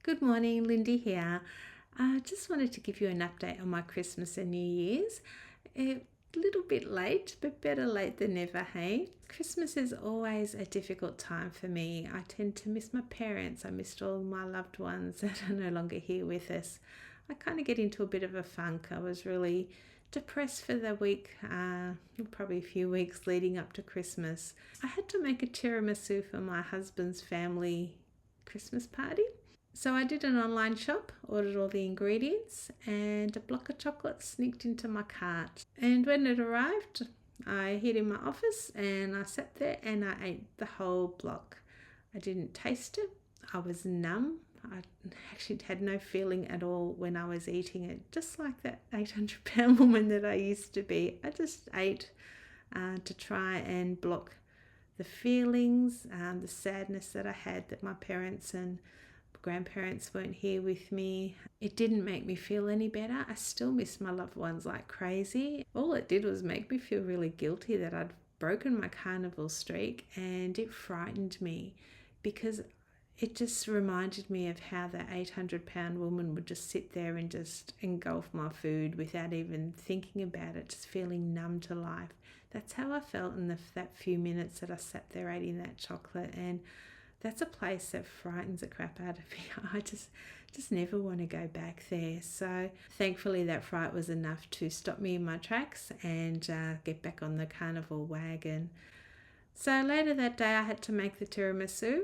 Good morning, Lindy here. I just wanted to give you an update on my Christmas and New Year's. A little bit late, but better late than never, hey? Christmas is always a difficult time for me. I tend to miss my parents. I missed all my loved ones that are no longer here with us. I kind of get into a bit of a funk. I was really depressed for the week, probably a few weeks leading up to Christmas. I had to make a tiramisu for my husband's family Christmas party. So I did an online shop, ordered all the ingredients, and a block of chocolate sneaked into my cart. And when it arrived, I hid in my office and I sat there and I ate the whole block. I didn't taste it. I was numb. I actually had no feeling at all when I was eating it, just like that 800-pound woman that I used to be. I just ate to try and block the feelings, the sadness that I had that my parents and grandparents weren't here with me. It didn't make me feel any better. I still miss my loved ones like crazy. All it did was make me feel really guilty that I'd broken my carnival streak, and it frightened me because it just reminded me of how that 800-pound woman would just sit there and just engulf my food without even thinking about it, just feeling numb to life. That's how I felt in that few minutes that I sat there eating that chocolate, and that's a place that frightens the crap out of me. I just never want to go back there. So thankfully that fright was enough to stop me in my tracks and get back on the carnival wagon. So later that day I had to make the tiramisu.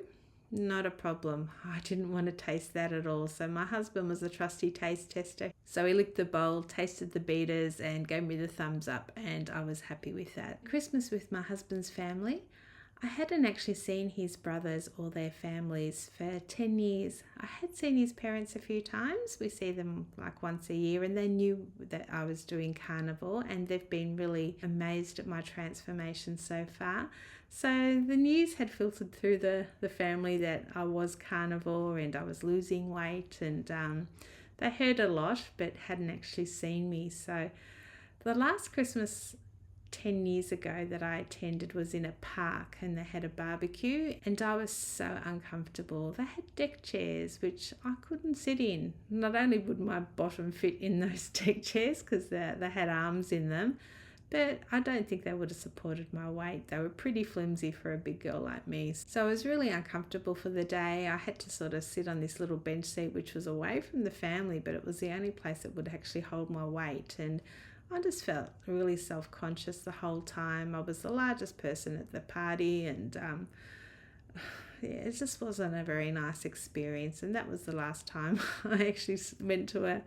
Not a problem. I didn't want to taste that at all. So my husband was a trusty taste tester. So he licked the bowl, tasted the beaters and gave me the thumbs up, and I was happy with that. Christmas with my husband's family. I hadn't actually seen his brothers or their families for 10 years. I had seen his parents a few times. We see them like once a year, and they knew that I was doing carnival, and they've been really amazed at my transformation so far. So the news had filtered through the family that I was carnivore and I was losing weight, and they heard a lot but hadn't actually seen me. So the last Christmas 10 years ago that I attended was in a park, and they had a barbecue, and I was so uncomfortable. They had deck chairs which I couldn't sit in. Not only would my bottom fit in those deck chairs because they had arms in them, but I don't think they would have supported my weight. They were pretty flimsy for a big girl like me. So I was really uncomfortable for the day. I had to sort of sit on this little bench seat which was away from the family, but it was the only place that would actually hold my weight, and I just felt really self-conscious the whole time. I was the largest person at the party, and it just wasn't a very nice experience. And that was the last time I actually went to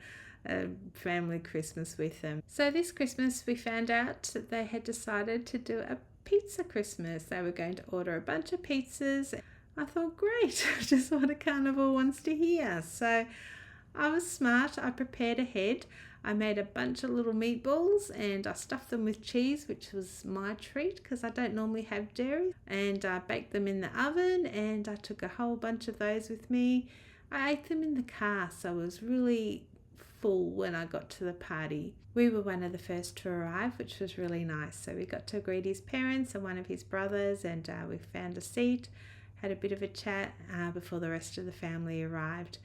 a family Christmas with them. So this Christmas we found out that they had decided to do a pizza Christmas. They were going to order a bunch of pizzas. I thought, great, just what a carnival wants to hear. So I was smart. I prepared ahead. I made a bunch of little meatballs and I stuffed them with cheese, which was my treat because I don't normally have dairy. And I baked them in the oven, and I took a whole bunch of those with me. I ate them in the car, so I was really full when I got to the party. We were one of the first to arrive, which was really nice. So we got to greet his parents and one of his brothers, and we found a seat, had a bit of a chat before the rest of the family arrived.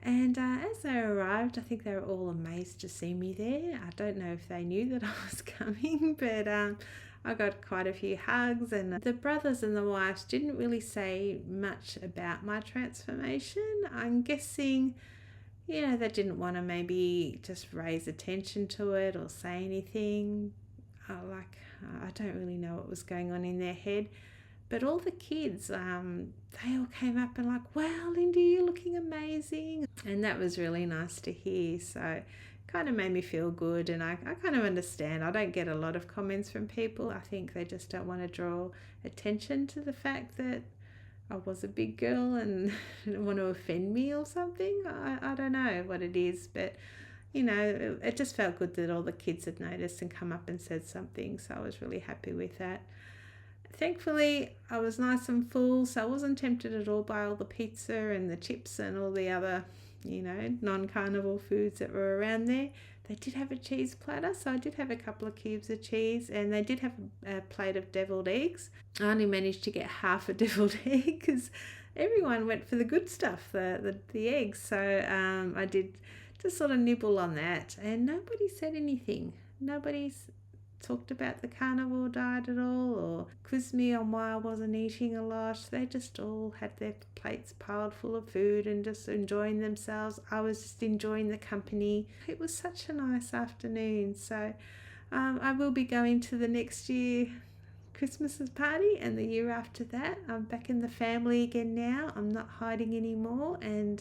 And as they arrived, I think they were all amazed to see me there. I don't know if they knew that I was coming, but I got quite a few hugs. And the brothers and the wives didn't really say much about my transformation. I'm guessing, they didn't want to maybe just raise attention to it or say anything. I don't really know what was going on in their head. But all the kids, they all came up and like, wow, Lindy, you're looking amazing. And that was really nice to hear. So kind of made me feel good. And I kind of understand. I don't get a lot of comments from people. I think they just don't want to draw attention to the fact that I was a big girl and didn't want to offend me or something. I don't know what it is, but it just felt good that all the kids had noticed and come up and said something. So I was really happy with that. Thankfully, I was nice and full, so I wasn't tempted at all by all the pizza and the chips and all the other, non-carnival foods that were around there. They did have a cheese platter, so I did have a couple of cubes of cheese, and they did have a plate of deviled eggs. I only managed to get half a deviled egg because everyone went for the good stuff, the eggs. So I did just sort of nibble on that, and nobody said anything. Nobody's talked about the carnivore diet at all, or quizzed me on why I wasn't eating a lot. They just all had their plates piled full of food and just enjoying themselves. I was just enjoying the company. It was such a nice afternoon. So I will be going to the next year Christmas's party, and the year after that I'm back in the family again now. I'm not hiding anymore, and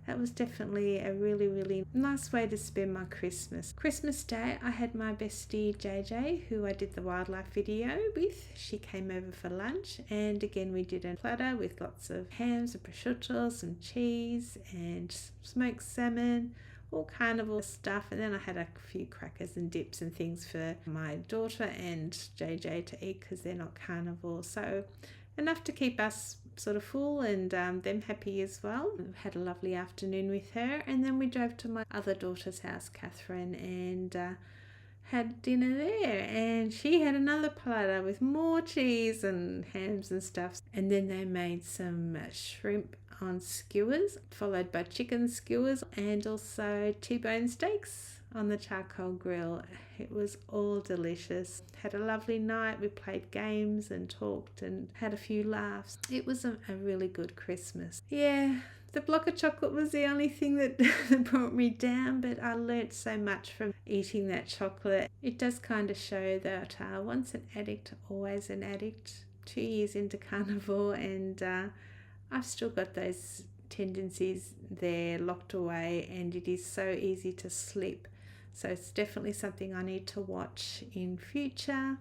that was definitely a really, really nice way to spend my Christmas. Christmas Day, I had my bestie JJ, who I did the wildlife video with. She came over for lunch, and again we did a platter with lots of hams and prosciutto, some cheese and smoked salmon, all carnival stuff. And then I had a few crackers and dips and things for my daughter and JJ to eat because they're not carnivore. So enough to keep us sort of full and them happy as well. We had a lovely afternoon with her, and then we drove to my other daughter's house, Catherine, and had dinner there, and she had another platter with more cheese and hams and stuff. And then they made some shrimp on skewers, followed by chicken skewers, and also T-bone steaks on the charcoal grill. It was all delicious. Had a lovely night. We played games and talked and had a few laughs. It was a really good Christmas. Yeah, the block of chocolate was the only thing that brought me down, but I learnt so much from eating that chocolate. It does kind of show that once an addict, always an addict. 2 years into carnivore, and I've still got those tendencies there locked away, and it is so easy to slip. So it's definitely something I need to watch in future.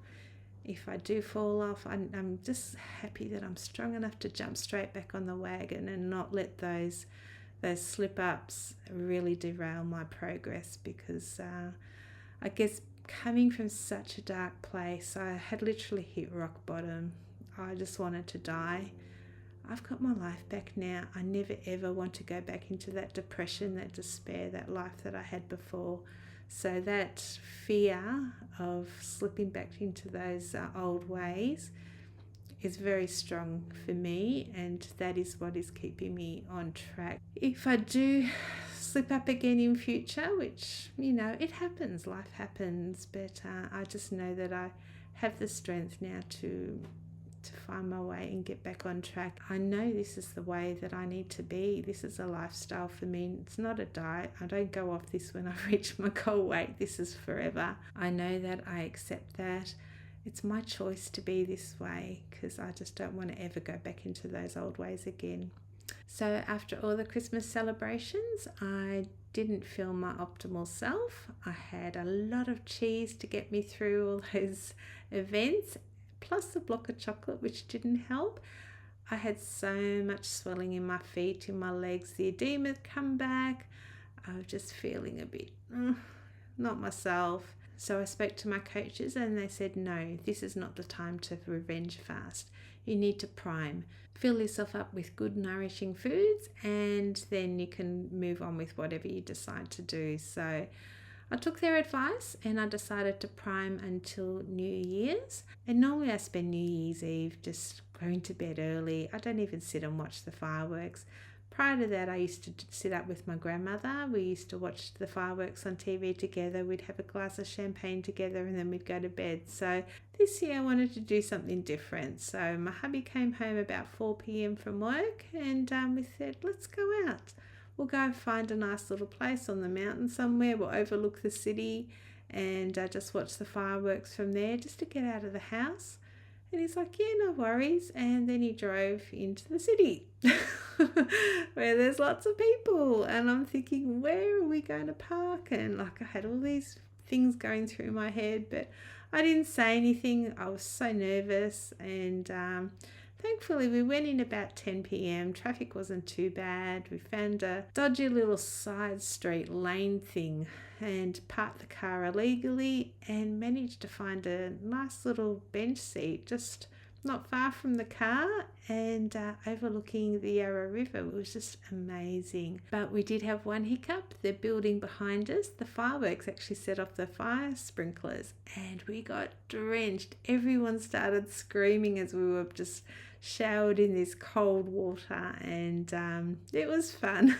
If I do fall off, I'm just happy that I'm strong enough to jump straight back on the wagon and not let those slip-ups really derail my progress, because I guess coming from such a dark place, I had literally hit rock bottom. I just wanted to die. I've got my life back now. I never ever want to go back into that depression, that despair, that life that I had before. So that fear of slipping back into those old ways is very strong for me, and that is what is keeping me on track. If I do slip up again in future, which, it happens, life happens, but I just know that I have the strength now to find my way and get back on track. I know this is the way that I need to be. This is a lifestyle for me. It's not a diet. I don't go off this when I've reached my goal weight. This is forever. I know that. I accept that. It's my choice to be this way, because I just don't want to ever go back into those old ways again. So after all the Christmas celebrations, I didn't feel my optimal self. I had a lot of cheese to get me through all those events, plus a block of chocolate, which didn't help. I had so much swelling in my feet, in my legs. The edema had come back. I was just feeling a bit not myself. So I spoke to my coaches, and they said, no, this is not the time to revenge fast. You need to prime. Fill yourself up with good nourishing foods, and then you can move on with whatever you decide to do. So I took their advice, and I decided to prime until New Year's. And normally I spend New Year's Eve just going to bed early. I don't even sit and watch the fireworks. Prior to that, I used to sit up with my grandmother. We used to watch the fireworks on TV together. We'd have a glass of champagne together, and then we'd go to bed. So this year I wanted to do something different. So my hubby came home about 4 p.m. from work, and we said, let's go out. We'll go find a nice little place on the mountain somewhere. We'll overlook the city and just watch the fireworks from there, just to get out of the house. And he's like, yeah, no worries. And then he drove into the city where there's lots of people. And I'm thinking, where are we going to park? And I had all these things going through my head, but I didn't say anything. I was so nervous. And thankfully, we went in about 10 p.m. Traffic wasn't too bad. We found a dodgy little side street lane thing and parked the car illegally, and managed to find a nice little bench seat just not far from the car and overlooking the Yarra River. It was just amazing. But we did have one hiccup. The building behind us, the fireworks actually set off the fire sprinklers, and we got drenched. Everyone started screaming as we were just showered in this cold water, and it was fun.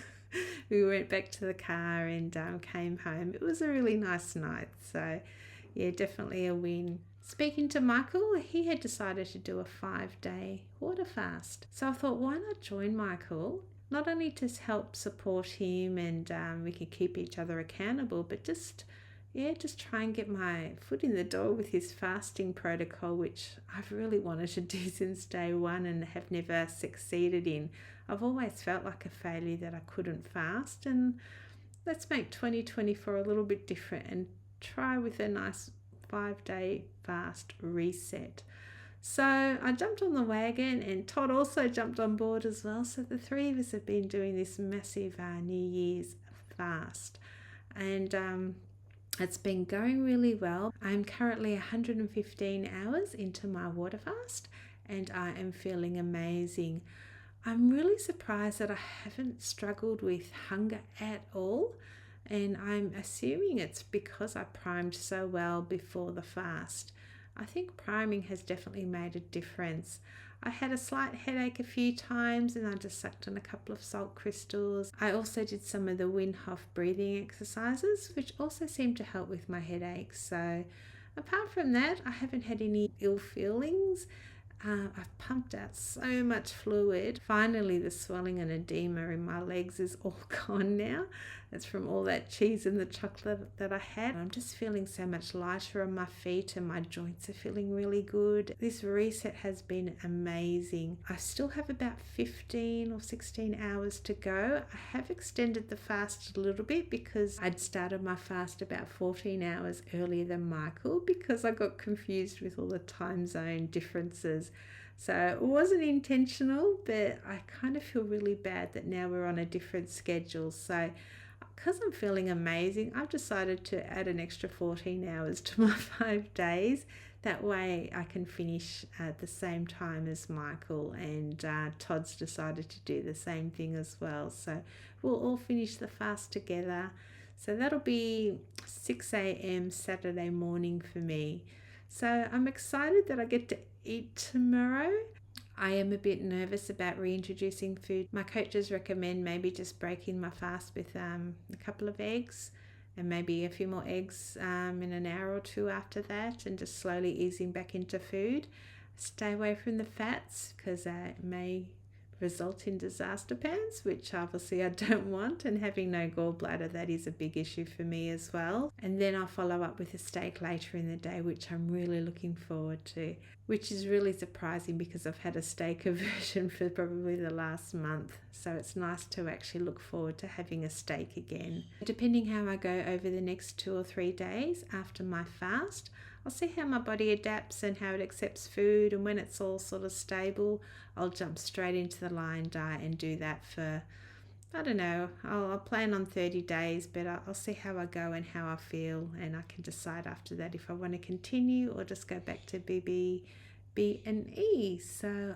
We went back to the car and came home. It was a really nice night. So yeah, definitely a win. Speaking to Michael, he had decided to do a 5-day water fast. So I thought, why not join Michael? Not only to help support him and we can keep each other accountable, but just try and get my foot in the door with his fasting protocol, which I've really wanted to do since day one and have never succeeded in. I've always felt like a failure that I couldn't fast, and let's make 2024 a little bit different and try with a nice 5-day fast reset. So I jumped on the wagon, and Todd also jumped on board as well. So the three of us have been doing this massive New Year's fast, and it's been going really well. I'm currently 115 hours into my water fast, and I am feeling amazing. I'm really surprised that I haven't struggled with hunger at all, and I'm assuming it's because I primed so well before the fast. I think priming has definitely made a difference. I had a slight headache a few times and I just sucked on a couple of salt crystals. I also did some of the Wim Hof breathing exercises, which also seemed to help with my headaches. So apart from that, I haven't had any ill feelings. I've pumped out so much fluid. Finally, the swelling and edema in my legs is all gone now. It's from all that cheese and the chocolate that I had. I'm just feeling so much lighter on my feet, and my joints are feeling really good. This reset has been amazing. I still have about 15 or 16 hours to go. I have extended the fast a little bit because I'd started my fast about 14 hours earlier than Michael because I got confused with all the time zone differences. So it wasn't intentional, but I kind of feel really bad that now we're on a different schedule. So because I'm feeling amazing, I've decided to add an extra 14 hours to my 5 days. That way I can finish at the same time as Michael, and Todd's decided to do the same thing as well. So we'll all finish the fast together. So that'll be 6 a.m. Saturday morning for me. So I'm excited that I get to eat tomorrow. I am a bit nervous about reintroducing food. My coaches recommend maybe just breaking my fast with a couple of eggs and maybe a few more eggs in an hour or two after that, and just slowly easing back into food. Stay away from the fats because it may result in disaster pants, which obviously I don't want, and having no gallbladder, that is a big issue for me as well. And then I'll follow up with a steak later in the day, which I'm really looking forward to, which is really surprising because I've had a steak aversion for probably the last month. So it's nice to actually look forward to having a steak again. Depending how I go over the next 2 or 3 days after my fast, I'll see how my body adapts and how it accepts food, and when it's all sort of stable, I'll jump straight into the Lion diet and do that for, I don't know, I'll plan on 30 days, but I'll see how I go and how I feel, and I can decide after that if I want to continue or just go back to B&E. So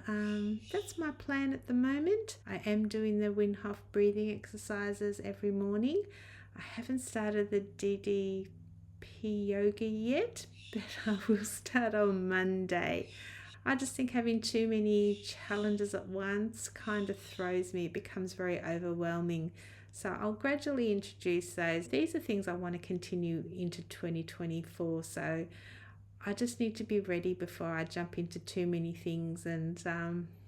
that's my plan at the moment. I am doing the Wim Hof breathing exercises every morning. I haven't started the DDP yoga yet, but I will start on Monday. I just think having too many challenges at once kind of throws me. It becomes very overwhelming. So I'll gradually introduce those. These are things I want to continue into 2024. So I just need to be ready before I jump into too many things and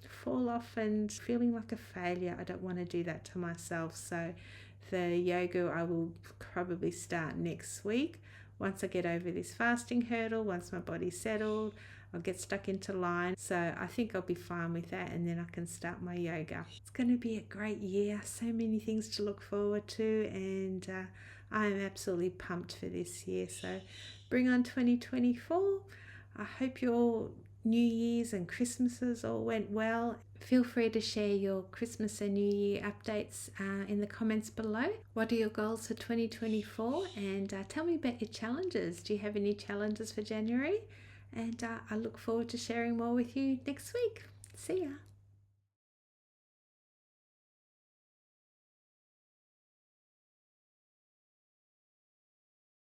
fall off and feeling like a failure. I don't want to do that to myself. So the yoga I will probably start next week. Once I get over this fasting hurdle, once my body's settled, I'll get stuck into line. So I think I'll be fine with that, and then I can start my yoga. It's going to be a great year. So many things to look forward to, and I'm absolutely pumped for this year. So bring on 2024. I hope your New Year's and Christmases all went well. Feel free to share your Christmas and New Year updates in the comments below. What are your goals for 2024? And tell me about your challenges. Do you have any challenges for January? And I look forward to sharing more with you next week. See ya.